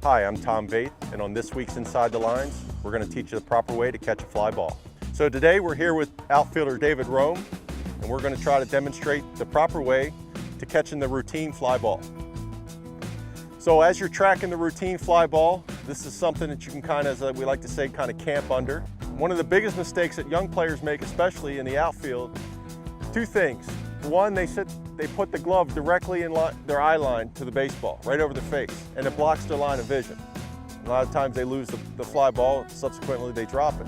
Hi, I'm Tom Vaeth, and on this week's Inside the Lines, we're going to teach you the proper way to catch a fly ball. So today we're here with outfielder David Rome, and we're going to try to demonstrate the proper way to catching the routine fly ball. So as you're tracking the routine fly ball, this is something that you can kind of, as we like to say, kind of camp under. One of the biggest mistakes that young players make, especially in the outfield, two things. One, they put the glove directly in their eye line to the baseball, right over their face, and it blocks their line of vision. A lot of times they lose the fly ball, subsequently they drop it.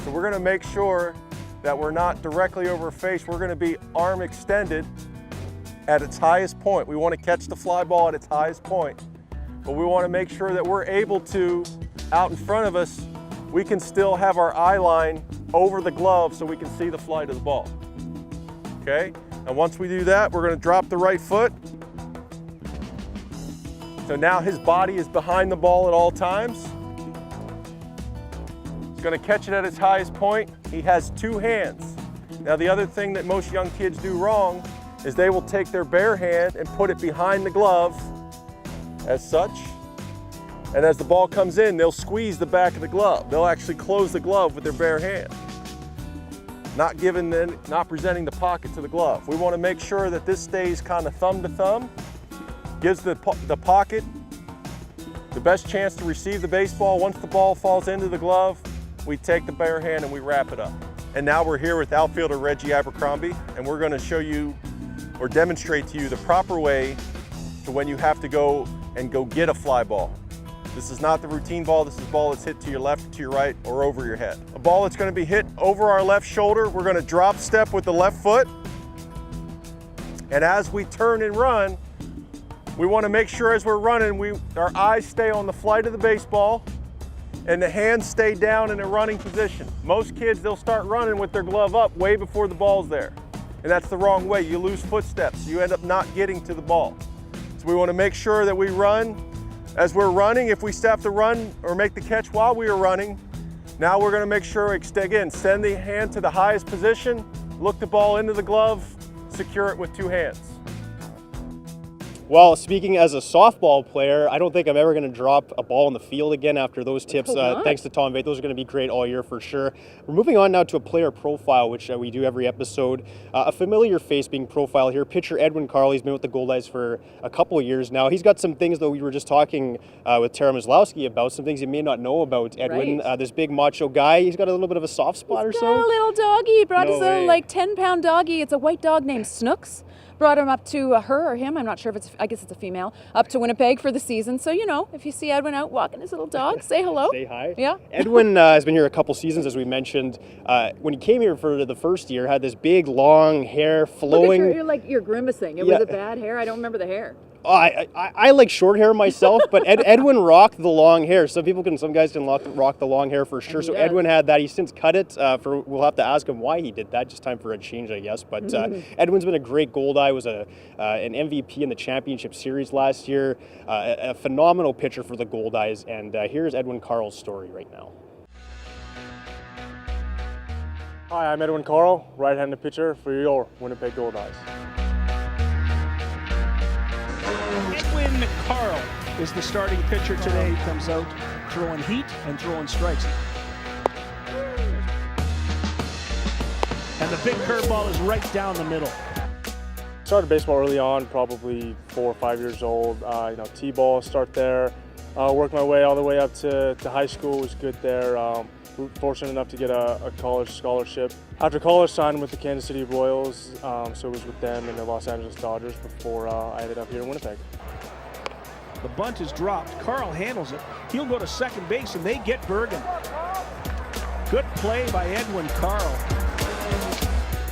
So we're gonna make sure that we're not directly over face. We're gonna be arm extended at its highest point. We wanna catch the fly ball at its highest point, but we wanna make sure that we're able to, out in front of us, we can still have our eye line over the glove so we can see the flight of the ball, okay? And once we do that, we're gonna drop the right foot. So now his body is behind the ball at all times. He's gonna catch it at its highest point. He has two hands. Now the other thing that most young kids do wrong is they will take their bare hand and put it behind the glove as such. And as the ball comes in, they'll squeeze the back of the glove. They'll actually close the glove with their bare hand. Not presenting the pocket to the glove. We want to make sure that this stays kind of thumb to thumb, gives the pocket the best chance to receive the baseball. Once the ball falls into the glove, we take the bare hand and we wrap it up. And now we're here with outfielder Reggie Abercrombie, and we're going to show you or demonstrate to you the proper way to when you have to go get a fly ball. This is not the routine ball, this is a ball that's hit to your left, to your right, or over your head. A ball that's gonna be hit over our left shoulder, we're gonna drop step with the left foot. And as we turn and run, we wanna make sure as we're running, our eyes stay on the flight of the baseball and the hands stay down in a running position. Most kids, they'll start running with their glove up way before the ball's there. And that's the wrong way, you lose footsteps, you end up not getting to the ball. So we wanna make sure that we run. As we're running, if we have to run or make the catch while we are running, now we're gonna make sure, again, send the hand to the highest position, look the ball into the glove, secure it with two hands. Well, speaking as a softball player, I don't think I'm ever going to drop a ball in the field again after those tips. Thanks to Tom Vaeth. Those are going to be great all year for sure. We're moving on now to a player profile, which we do every episode. A familiar face being profiled here. Pitcher Edwin Carl. He's been with the Goldeyes for a couple of years now. He's got some things, though, we were just talking with Tara Maslowski about, some things you may not know about Edwin. Right. This big macho guy. He's got a little bit of a soft spot or so. Got a little doggy. He brought No his way. little, like, 10-pound doggy. It's a white dog named Snooks. Brought him up to her or him, I'm not sure if I guess it's a female, up to Winnipeg for the season. So, you know, if you see Edwin out walking his little dog, say hello. Say hi. Yeah. Edwin has been here a couple seasons, as we mentioned. When he came here for the first year, had this big, long hair flowing. Look at you're grimacing. Yeah. Was it bad hair? I don't remember the hair. I like short hair myself, but Edwin rocked the long hair. Some guys can rock the long hair for sure. So does. Edwin had that. He's since cut it. We'll have to ask him why he did that. Just time for a change, I guess. But Edwin's been a great Goldeye. Was an MVP in the championship series last year. A phenomenal pitcher for the Goldeyes. And here's Edwin Carl's story right now. Hi, I'm Edwin Carl, right-handed pitcher for your Winnipeg Goldeyes. Edwin Carl is the starting pitcher today. He comes out throwing heat and throwing strikes. And the big curveball is right down the middle. Started baseball early on, probably 4 or 5 years old. T-ball, start there. Worked my way all the way up to high school, was good there. Fortunate enough to get a college scholarship. After college, signed with the Kansas City Royals, so it was with them and the Los Angeles Dodgers before I ended up here in Winnipeg. The bunt is dropped. Carl handles it. He'll go to second base, and they get Bergen. Good play by Edwin Carl.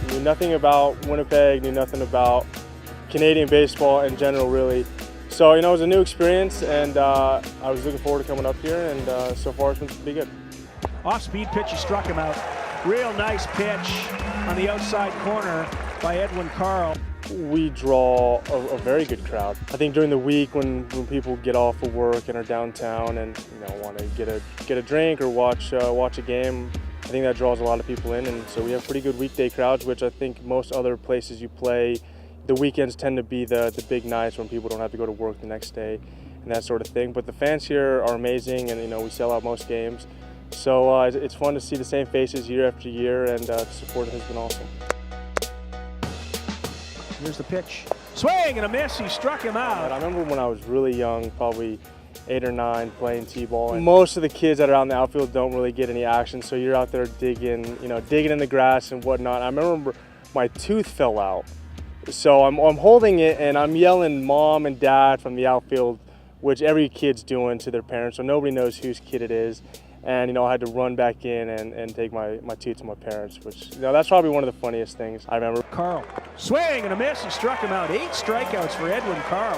Knew nothing about Winnipeg, knew nothing about Canadian baseball in general, really. So, it was a new experience, and I was looking forward to coming up here, and so far it's been pretty good. Off-speed pitch, he struck him out. Real nice pitch on the outside corner by Edwin Carl. We draw a very good crowd. I think during the week when people get off of work and are downtown and want to get a drink or watch a game, I think that draws a lot of people in, and so we have pretty good weekday crowds, which I think most other places you play, the weekends tend to be the big nights when people don't have to go to work the next day. and that sort of thing. But the fans here are amazing, and we sell out most games. So it's fun to see the same faces year after year, and the support has been awesome. Here's the pitch. Swing and a miss. He struck him out. I remember when I was really young, probably 8 or 9, playing t-ball. And most of the kids that are out in the outfield don't really get any action, so you're out there digging, digging in the grass and whatnot. I remember my tooth fell out, so I'm holding it and I'm yelling "Mom" and "Dad" from the outfield, which every kid's doing to their parents, so nobody knows whose kid it is. And I had to run back in and take my tooth to my parents, which that's probably one of the funniest things I remember. Carl, swing and a miss. He struck him out. 8 strikeouts for Edwin Carl.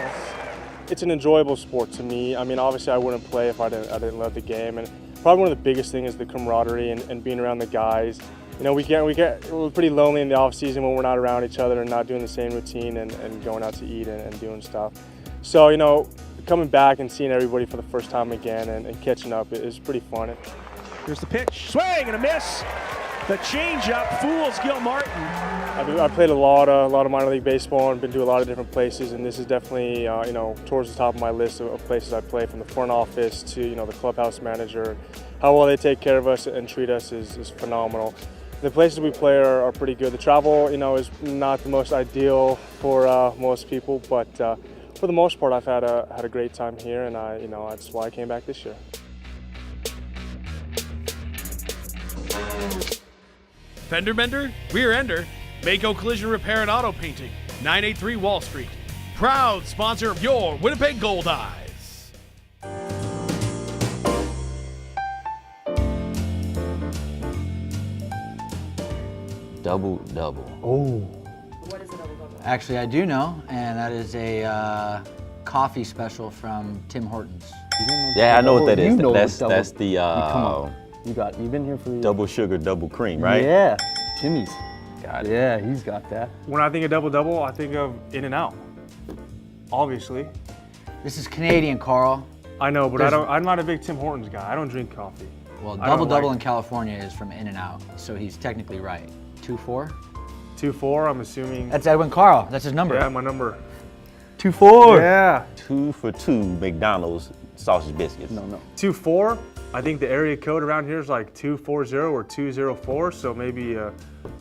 It's an enjoyable sport to me. I mean, obviously I wouldn't play if I didn't love the game, and probably one of the biggest things is the camaraderie and being around the guys. We're pretty lonely in the off season when we're not around each other and not doing the same routine and going out to eat and doing stuff. So coming back and seeing everybody for the first time again and catching up is pretty fun. Here's the pitch. Swing and a miss. The changeup fools Gil Martin. I played a lot of minor league baseball and been to a lot of different places, and this is definitely towards the top of my list of places I play, from the front office to the clubhouse manager. How well they take care of us and treat us is phenomenal. The places we play are pretty good. The travel is not the most ideal for most people, but for the most part I've had a great time here, and that's why I came back this year. Fender bender, rear ender, Mako Collision Repair and Auto Painting, 983 Wall Street. Proud sponsor of your Winnipeg Goldeyes. Double-double. What is a double-double? Actually, I do know, and that is a coffee special from Tim Hortons. Yeah, I know what that is. You know That's double- the Come on. You've been here for double sugar, double cream, right? Yeah, Timmy's. Got it. Yeah, he's got that. When I think of double-double, I think of In-N-Out, obviously. This is Canadian, Carl. I know, but I'm not a big Tim Hortons guy. I don't drink coffee. Well, I don't double-double like- in California is from In-N-Out, so he's technically right. 2-4? 2-4, I'm assuming. That's Edwin Carl. That's his number. Yeah, my number. 2-4. Yeah. 2 for 2 McDonald's sausage biscuits. No. 2-4. I think the area code around here is like 240 or 204. So maybe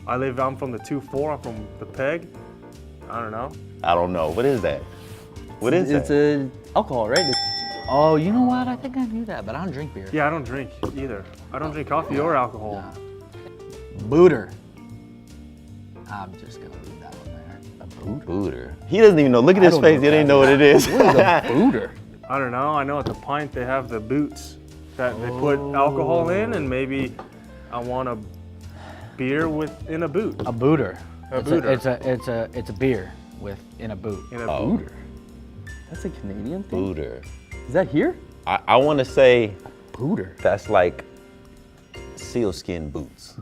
I'm from the 24. I'm from the Peg. I don't know. I don't know. What is that? What is It's that? alcohol, right? Oh, you know what? I think I knew that, but I don't drink beer. Yeah, I don't drink either. I don't drink coffee or alcohol. Booter. I'm just gonna leave that one there. A booter. Booter. He doesn't even know. Look at I his don't face. know He didn't that. know what it is. What is a booter? I don't know. I know at the Pint they have the boots that they put alcohol in, and maybe I want a beer in a boot. A booter. A booter. It's a beer in a boot. In a Booter. That's a Canadian thing? Booter. Is that here? I want to say Booter. that's like sealskin boots.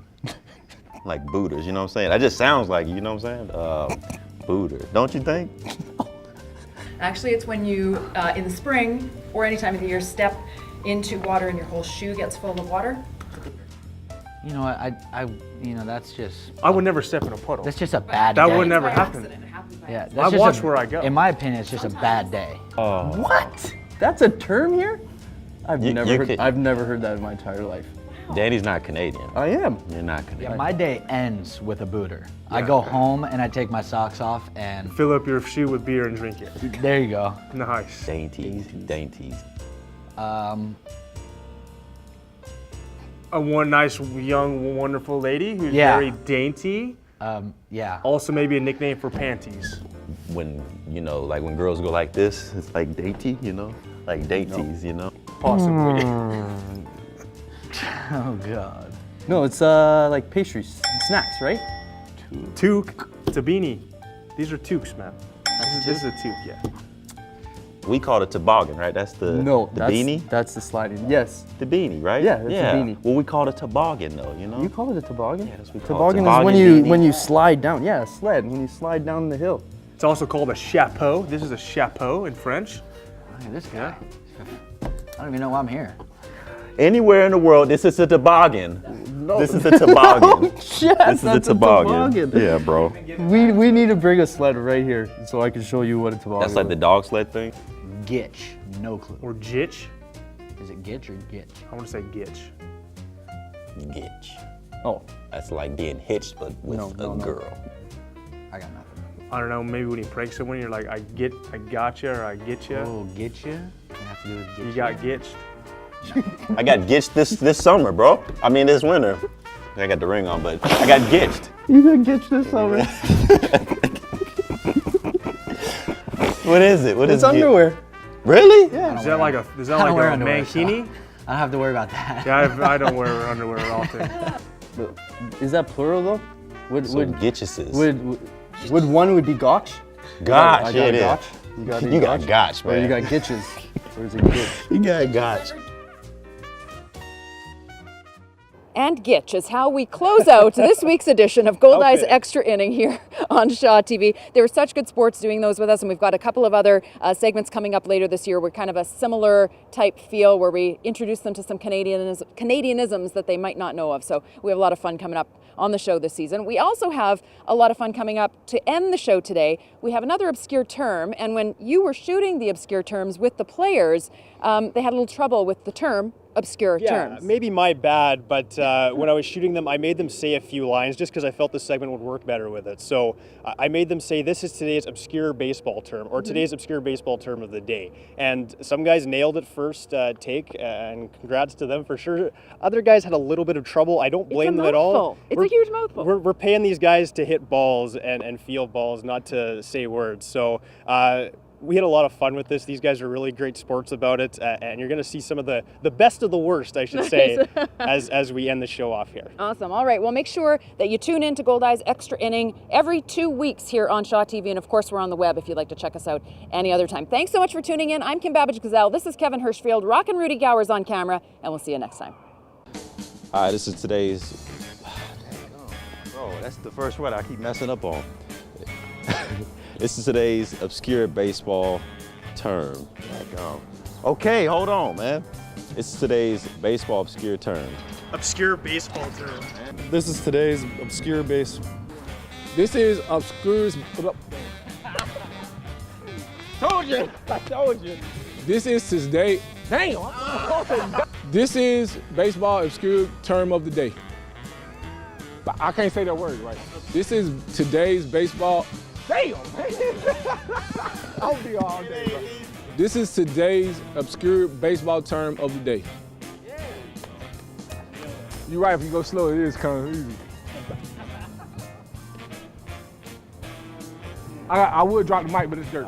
Like booters, you know what I'm saying? That just sounds like, you know what I'm saying? Booter. Don't you think? Actually, it's when you, in the spring or any time of the year, step into water and your whole shoe gets full of water. You know, that's just I would never step in a puddle. that's just a bad That day. would never By happen. accident. It happens by Yeah, accident. that's I just watch where I go. In my opinion, it's just a bad day. What? That's a term here? I've You never heard that in my entire life. Danny's not Canadian. I am. You're not Canadian. Yeah, my day ends with a booter. I go home and I take my socks off and Fill up your shoe with beer and drink it. there you go. Nice. Dainties. One nice, young, wonderful lady who's Yeah. very dainty. Yeah. Also maybe a nickname for panties. When, like when girls go like this, it's like dainty, Like dainties, Possibly. Oh God. No, it's like pastries, snacks, right? Toque. It's a beanie. These are toques, man. This is a toque, yeah. We call it toboggan, right? That's the That's, beanie? That's the sliding. Yes. The beanie, right? Yeah, that's a beanie. Well, we call it toboggan, though, You call it a toboggan? Yeah, that's what we call it. Toboggan is Toboggan when beanie. you slide down. Yeah, a sled. When you slide down the hill. It's also called a chapeau. This is a chapeau in French. Look at this guy. I don't even know why I'm here. Anywhere in the world, this is a toboggan. No. This is a toboggan. Yes, This is that's a toboggan. Yeah, bro. We need to bring a sled right here so I can show you what a toboggan That's like the dog sled thing? Gitch. No clue. Or Gitch? Is it Gitch or Gitch? I want to say Gitch. Gitch. Oh, That's like being hitched, but with No, a girl. I got nothing. I don't know, maybe when you prank someone, you're like, I got you, or I get you. Oh, get you? Have to do with get You got gitched. I got gitched this summer, bro. I mean, this winter. I got the ring on, but I got gitched. you got Gitch this summer. What is it? What is It's underwear. Really? Yeah. Is that like a I don't wear underwear, mankini? I don't have to worry about that. Yeah, I don't wear underwear at all, too. Is that plural though? Would So gitches. would one would be gotch? Gotch, I yeah, it is. gotch. You got gotch, Or man. you got Gitches. Or is it Gitch? You got gotch. And Gitch is how we close out this week's edition of Goldeyes Okay. Extra Inning here on Shaw TV. There were such good sports doing those with us, and we've got a couple of other segments coming up later this year. We're kind of a similar type feel where we introduce them to some Canadianisms that they might not know of. So we have a lot of fun coming up on the show this season. We also have a lot of fun coming up to end the show today. We have another obscure term, and when you were shooting the obscure terms with the players, they had a little trouble with the term obscure terms. Maybe my bad, but when I was shooting them, I made them say a few lines just because I felt the segment would work better with it. So I made them say, this is today's obscure baseball term, or today's obscure baseball term of the day. And some guys nailed it first take, and congrats to them for sure. Other guys had a little bit of trouble. I don't blame them at all. It's a huge mouthful. We're paying these guys to hit balls and field balls, not to say words. So we had a lot of fun with this. These guys are really great sports about it, and you're going to see some of the best of the worst, I should say, as we end the show off here. Awesome. All right. Well, make sure that you tune in to Goldeyes Extra Inning every 2 weeks here on Shaw TV. And of course, we're on the web if you'd like to check us out any other time. Thanks so much for tuning in. I'm Kim Babbage-Gazelle. This is Kevin Hirschfield. Rockin' Rudy Gower's on camera, and we'll see you next time. All right, this is today's. Bro, that's the first word I keep messing up on. This is today's obscure baseball term. Okay, hold on, man. This is today's baseball obscure term. Obscure baseball term. This is today's obscure base. This is obscure. Told you. I told you. This is today. Damn. This is baseball obscure term of the day. But I can't say that word right. This is today's baseball. Damn. I'll be all day. Bro. This is today's obscure baseball term of the day. You're right. If you go slow, it is kind of easy. I would drop the mic, but it's dirt.